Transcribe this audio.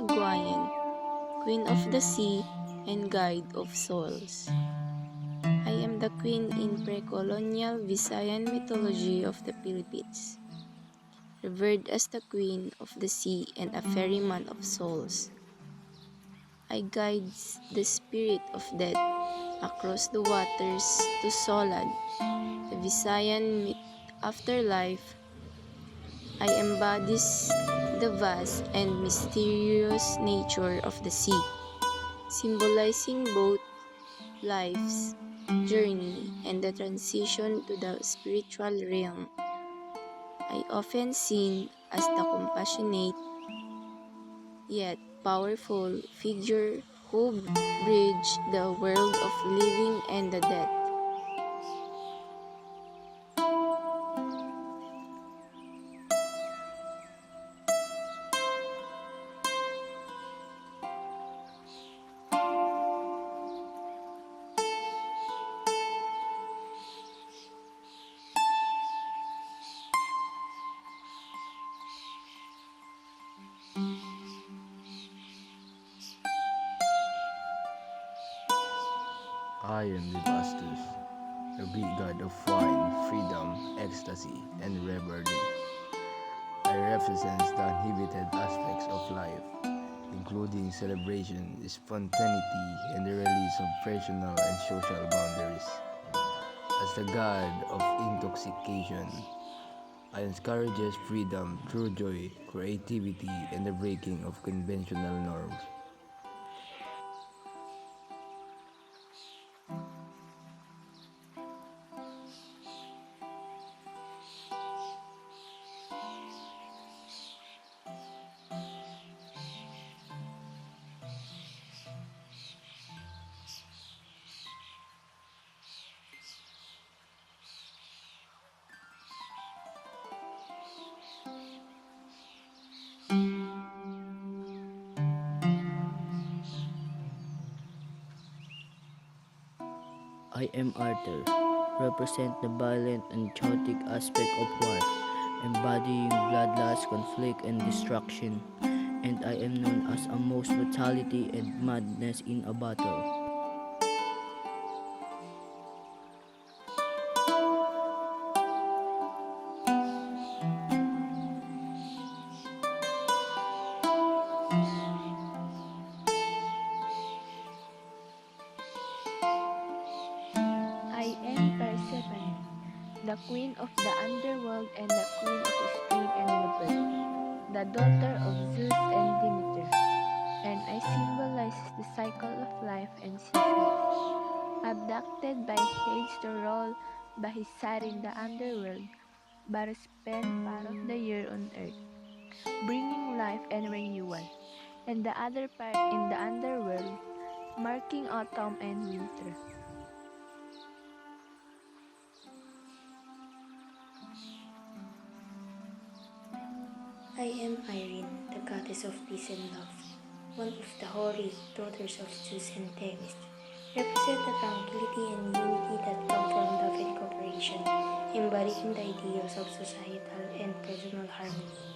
Aguayan, Queen of the Sea and Guide of Souls. I am the queen in pre-colonial Visayan mythology of the Philippines, revered as the Queen of the Sea and a ferryman of souls. I guide the spirit of death across the waters to Solad, the Visayan afterlife. I embodies the vast and mysterious nature of the sea, symbolizing both life's journey and the transition to the spiritual realm. I often seen as the compassionate yet powerful figure who bridge the world of living and the dead. I am Libastus, the Greek god of wine, freedom, ecstasy, and revelry. I represent the inhibited aspects of life, including celebration, spontaneity, and the release of personal and social boundaries. As the god of intoxication, I encourages freedom through joy, creativity, and the breaking of conventional norms. I am Arthur, represent the violent and chaotic aspect of war, embodying bloodlust, conflict, and destruction, and I am known as a most brutality and madness in a battle. I am Persephone, the queen of the underworld and the queen of spring and rebirth, the daughter of Zeus and Demeter, and I symbolize the cycle of life and seasons. Abducted by Hades to rule by his side in the underworld, but spend part of the year on earth, bringing life and renewal, and the other part in the underworld, marking autumn and winter. I am Irene, the goddess of peace and love, one of the hoary daughters of Zeus and Themis, represent the tranquility and unity that come from love and cooperation, embodying the ideals of societal and personal harmony.